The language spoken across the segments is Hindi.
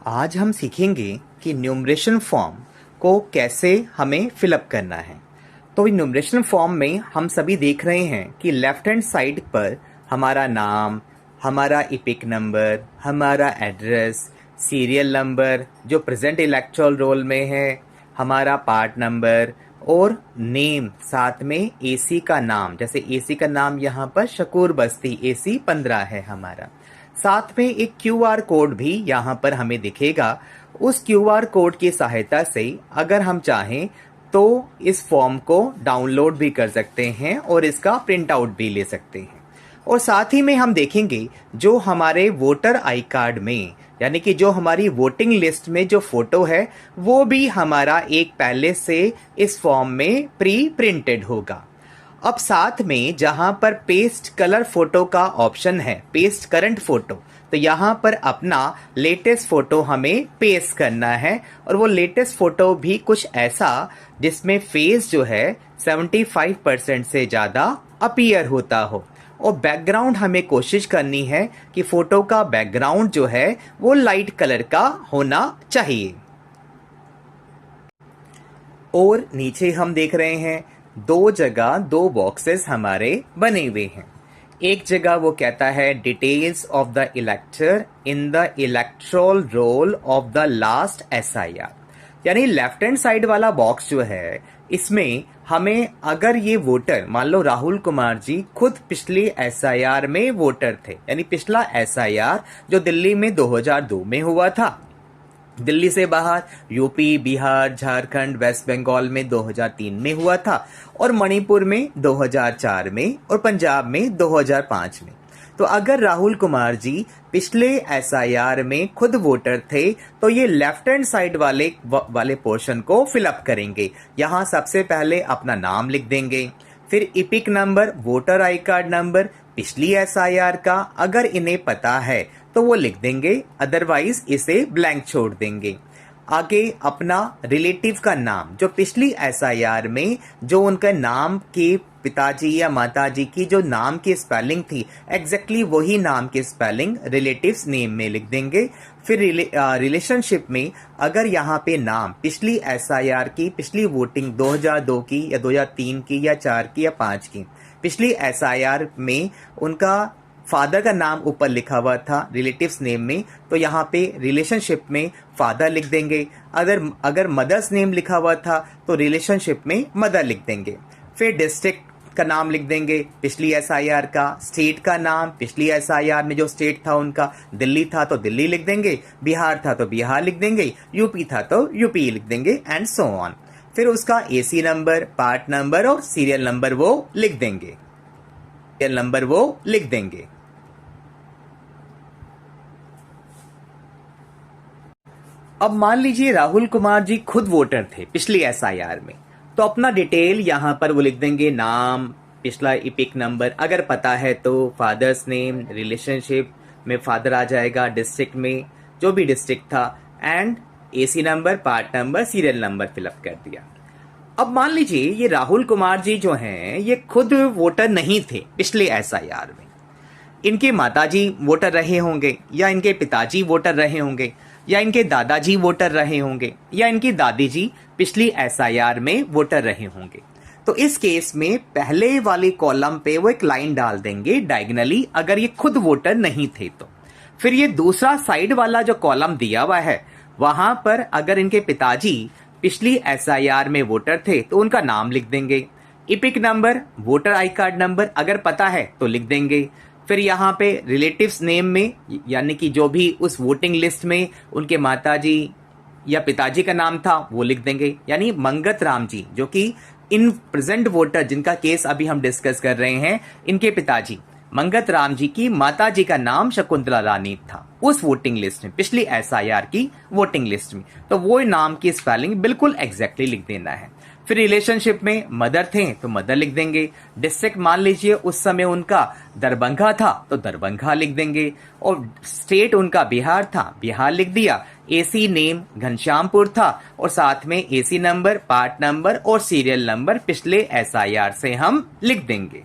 आज हम सीखेंगे कि न्यूमरेशन फॉर्म को कैसे हमें फिलअप करना है। तो न्यूमरेशन फॉर्म में हम सभी देख रहे हैं कि लेफ्ट हैंड साइड पर हमारा नाम, हमारा इपिक नंबर, हमारा एड्रेस, सीरियल नंबर जो प्रेजेंट इलेक्टोरल रोल में है, हमारा पार्ट नंबर और नेम, साथ में एसी का नाम। जैसे एसी का नाम यहाँ पर शकूर बस्ती एसी 15 है हमारा। साथ में एक क्यूआर कोड भी यहाँ पर हमें दिखेगा। उस क्यूआर कोड की सहायता से अगर हम चाहें तो इस फॉर्म को डाउनलोड भी कर सकते हैं और इसका प्रिंट आउट भी ले सकते हैं। और साथ ही में हम देखेंगे जो हमारे वोटर आई कार्ड में, यानी कि जो हमारी वोटिंग लिस्ट में जो फोटो है वो भी हमारा एक पहले से इस फॉर्म में प्री प्रिंटेड होगा। अब साथ में जहां पर पेस्ट कलर फोटो का ऑप्शन है, पेस्ट करंट फोटो, तो यहां पर अपना लेटेस्ट फोटो हमें पेस्ट करना है। और वो लेटेस्ट फोटो भी कुछ ऐसा जिसमें फेस जो है 75% से ज्यादा अपीयर होता हो। और बैकग्राउंड हमें कोशिश करनी है कि फोटो का बैकग्राउंड जो है वो लाइट कलर का होना चाहिए। और नीचे हम देख रहे हैं दो जगह दो बॉक्सेस हमारे बने हुए हैं। एक जगह वो कहता है details of the इलेक्टर in the electoral roll of the last SIR, यानी लेफ्ट हैंड साइड वाला बॉक्स जो है इसमें हमें, अगर ये वोटर मान लो राहुल कुमार जी खुद पिछली एसआईआर में वोटर थे, यानी पिछला एसआईआर जो दिल्ली में 2002 में हुआ था, दिल्ली से बाहर यूपी, बिहार, झारखंड, वेस्ट बंगाल में 2003 में हुआ था, और मणिपुर में 2004 में, और पंजाब में 2005 में। तो अगर राहुल कुमार जी पिछले एसआईआर में खुद वोटर थे तो ये लेफ्ट हैंड साइड वाले पोर्शन को फिलअप करेंगे। यहाँ सबसे पहले अपना नाम लिख देंगे, फिर EPIC number, voter I card number पिछली एसआईआर का अगर इन्हें पता है तो वो लिख देंगे, अदरवाइज इसे ब्लैंक छोड़ देंगे। आगे अपना रिलेटिव का नाम, जो पिछली एसआईआर में जो उनका नाम के पिताजी या माताजी की जो नाम की स्पेलिंग थी, एग्जैक्टली वही नाम की स्पेलिंग रिलेटिव्स नेम में लिख देंगे। फिर रिलेशनशिप में अगर यहाँ पे नाम पिछली एसआईआर की, पिछली वोटिंग 2002 की या 2003 की या 4 की या 5 की, पिछली एसआईआर में उनका फादर का नाम ऊपर लिखा हुआ था रिलेटिव्स नेम में, तो यहाँ पे रिलेशनशिप में फादर लिख देंगे। अगर मदर्स नेम लिखा हुआ था तो रिलेशनशिप में मदर लिख देंगे। फिर डिस्ट्रिक्ट का नाम लिख देंगे पिछली एसआईआर का, स्टेट का नाम पिछली एसआईआर में जो स्टेट था उनका, दिल्ली था तो दिल्ली लिख देंगे, बिहार था तो बिहार लिख देंगे, यूपी था तो यूपी लिख देंगे, एंड सो ऑन। फिर उसका एसी नंबर, पार्ट नंबर और सीरियल नंबर वो लिख देंगे, सीरियल नंबर वो लिख देंगे। अब मान लीजिए राहुल कुमार जी खुद वोटर थे पिछली एसआईआर में, तो अपना डिटेल यहाँ पर वो लिख देंगे, नाम, पिछला इपिक नंबर अगर पता है तो, फादर्स नेम, रिलेशनशिप में फादर आ जाएगा, डिस्ट्रिक्ट में जो भी डिस्ट्रिक्ट था, and AC number, part number, serial number fill up कर दिया। अब मान लीजिए ये राहुल कुमार जी जो हैं ये खुद वोटर नहीं थे पिछले एसआईआर में, इनके माताजी वोटर रहे होंगे, या इनके पिताजी वोटर रहे होंगे, या इनके दादाजी वोटर रहे होंगे, या इनकी दादी जी पिछली एसआईआर में वोटर रहे होंगे। तो इस केस में पहले वाले कॉलम पे वो एक लाइन डाल देंगे डायगनली, अगर ये खुद वोटर नहीं थे तो। फिर ये दूसरा साइड वाला जो कॉलम दिया हुआ है वहां पर अगर इनके पिताजी पिछली एसआईआर में वोटर थे तो उनका नाम लिख देंगे, EPIC number, voter I card number अगर पता है तो लिख देंगे। फिर यहाँ पे रिलेटिव्स नेम में, यानी कि जो भी उस वोटिंग लिस्ट में उनके माताजी या पिताजी का नाम था वो लिख देंगे, यानी मंगत राम जी जो कि इन प्रेजेंट वोटर जिनका केस अभी हम डिस्कस कर रहे हैं, इनके पिताजी मंगत राम जी की माताजी का नाम शकुंतला रानी था उस वोटिंग लिस्ट में, पिछली एसआईआर की वोटिंग लिस्ट में, तो वो नाम की स्पेलिंग बिल्कुल एग्जैक्टली लिख देना है। फिर रिलेशनशिप में मदर थे तो मदर लिख देंगे, डिस्ट्रिक्ट मान लीजिए उस समय उनका दरभंगा था तो दरभंगा लिख देंगे, और स्टेट उनका बिहार था, बिहार लिख दिया, एसी नेम घनश्यामपुर था, और साथ में एसी नंबर, पार्ट नंबर और सीरियल नंबर पिछले एसआईआर से हम लिख देंगे।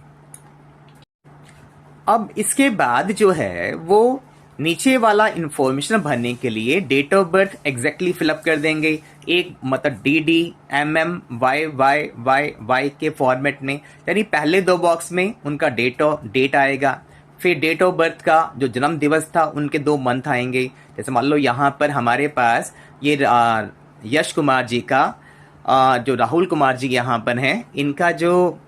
अब इसके बाद जो है वो नीचे वाला इंफॉर्मेशन भरने के लिए date of birth exactly fill up कर देंगे, एक मतलब DD MM YY के फॉर्मेट में, यानी पहले 2 बॉक्स में उनका डेट आएगा, फिर डेट ऑफ बर्थ का जो जन्म दिवस था उनके 2 मंथ आएंगे। जैसे मान लो यहाँ पर हमारे पास ये यश कुमार जी का जो राहुल कुमार जी यहाँ पर हैं, इनका जो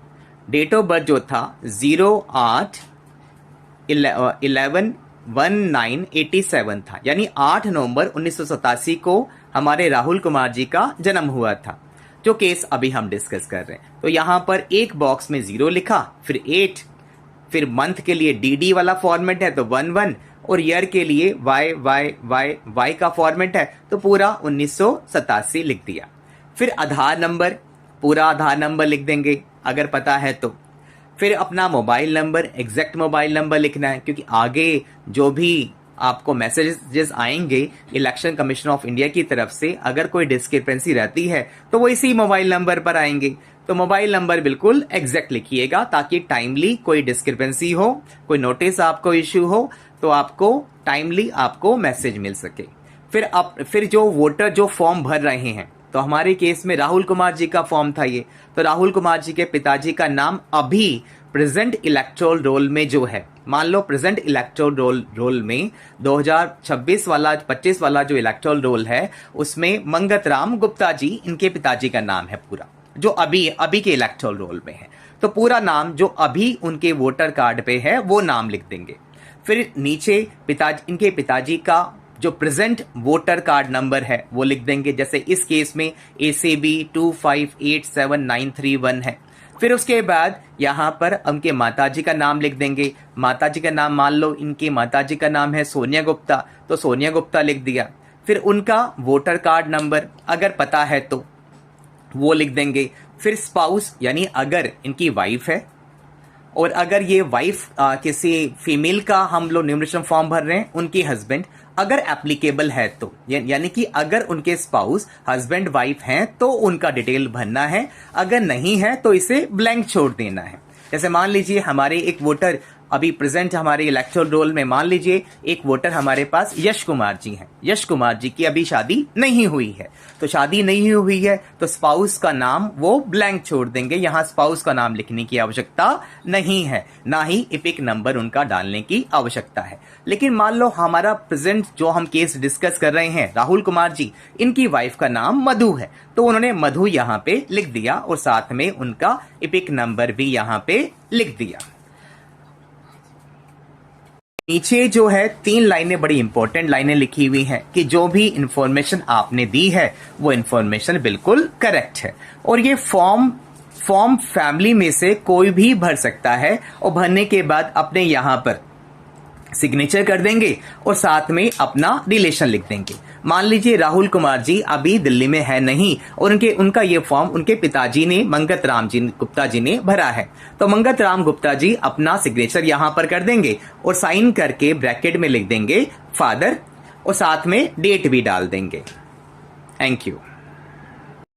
डेट ऑफ बर्थ जो था 08/11/1987 था, यानी 8 नवंबर 1987 को हमारे राहुल कुमार जी का जन्म हुआ था, जो केस अभी हम डिस्कस कर रहे हैं। तो यहाँ पर एक बॉक्स में 0 लिखा, फिर 8, फिर मंथ के लिए DD वाला फॉर्मेट है तो 11, और ईयर के लिए YY का फॉर्मेट है तो पूरा 1987 लिख दिया। फिर आधार नंबर, पूरा आधार नंबर लिख देंगे अगर पता है तो। फिर अपना mobile number, exact mobile number लिखना है, क्योंकि आगे जो भी आपको मैसेजेस आएंगे इलेक्शन कमीशन ऑफ इंडिया की तरफ से, अगर कोई डिस्क्रिपेंसी रहती है तो वो इसी मोबाइल नंबर पर आएंगे। तो मोबाइल नंबर बिल्कुल एग्जैक्ट लिखिएगा ताकि टाइमली कोई डिस्क्रिपेंसी हो, कोई नोटिस आपको इश्यू हो तो आपको टाइमली आपको मैसेज मिल सके। फिर जो वोटर जो फॉर्म भर रहे हैं, तो हमारे केस में राहुल कुमार जी का फॉर्म था ये, तो राहुल कुमार जी के पिताजी का नाम अभी प्रेजेंट इलेक्टोरल रोल में जो है, मान लो प्रेजेंट इलेक्टोरल रोल में 2026 वाला 25 वाला जो इलेक्टोरल रोल है उसमें मंगत राम गुप्ता जी इनके पिताजी का नाम है पूरा, जो अभी के इलेक्टोरल रोल में है। तो पूरा नाम जो अभी उनके वोटर कार्ड पे है वो नाम लिख देंगे। फिर नीचे इनके पिताजी का जो प्रेजेंट वोटर कार्ड नंबर है वो लिख देंगे, जैसे इस केस में ACB 2587931 है। फिर उसके बाद यहाँ पर उनके माताजी का नाम लिख देंगे। माताजी का नाम मान लो इनके माताजी का नाम है सोनिया गुप्ता, तो सोनिया गुप्ता लिख दिया। फिर उनका वोटर कार्ड नंबर अगर पता है तो वो लिख देंगे। फिर स्पाउस, यानी अगर इनकी वाइफ है और अगर ये वाइफ किसी फीमेल का हम लोग न्यूमरेशन फॉर्म भर रहे हैं, उनकी हस्बैंड अगर एप्लीकेबल है तो, यानी कि अगर उनके स्पाउस हस्बैंड वाइफ हैं तो उनका डिटेल भरना है, अगर नहीं है तो इसे ब्लैंक छोड़ देना है। जैसे मान लीजिए हमारे एक वोटर अभी प्रेजेंट हमारे इलेक्टोरल रोल में, मान लीजिए एक वोटर हमारे पास यश कुमार जी हैं, यश कुमार जी की अभी शादी नहीं हुई है, तो शादी नहीं हुई है तो स्पाउस का नाम वो ब्लैंक छोड़ देंगे, यहाँ स्पाउस का नाम लिखने की आवश्यकता नहीं है, ना ही इपिक नंबर उनका डालने की आवश्यकता है। लेकिन मान लो हमारा प्रेजेंट जो हम केस डिस्कस कर रहे हैं राहुल कुमार जी, इनकी वाइफ का नाम मधु है, तो उन्होंने मधु यहाँ पे लिख दिया और साथ में उनका इपिक नंबर भी यहाँ पे लिख दिया। नीचे जो है 3 लाइनें बड़ी इंपॉर्टेंट लाइनें लिखी हुई हैं कि जो भी इंफॉर्मेशन आपने दी है वो इंफॉर्मेशन बिल्कुल करेक्ट है, और ये फॉर्म फैमिली में से कोई भी भर सकता है, और भरने के बाद अपने यहाँ पर सिग्नेचर कर देंगे और साथ में अपना रिलेशन लिख देंगे। मान लीजिए राहुल कुमार जी अभी दिल्ली में है नहीं और उनका ये फॉर्म उनके पिताजी ने मंगत राम जी गुप्ता जी ने भरा है, तो मंगत राम गुप्ता जी अपना सिग्नेचर यहाँ पर कर देंगे और साइन करके ब्रैकेट में लिख देंगे फादर, और साथ में डेट भी डाल देंगे। Thank you.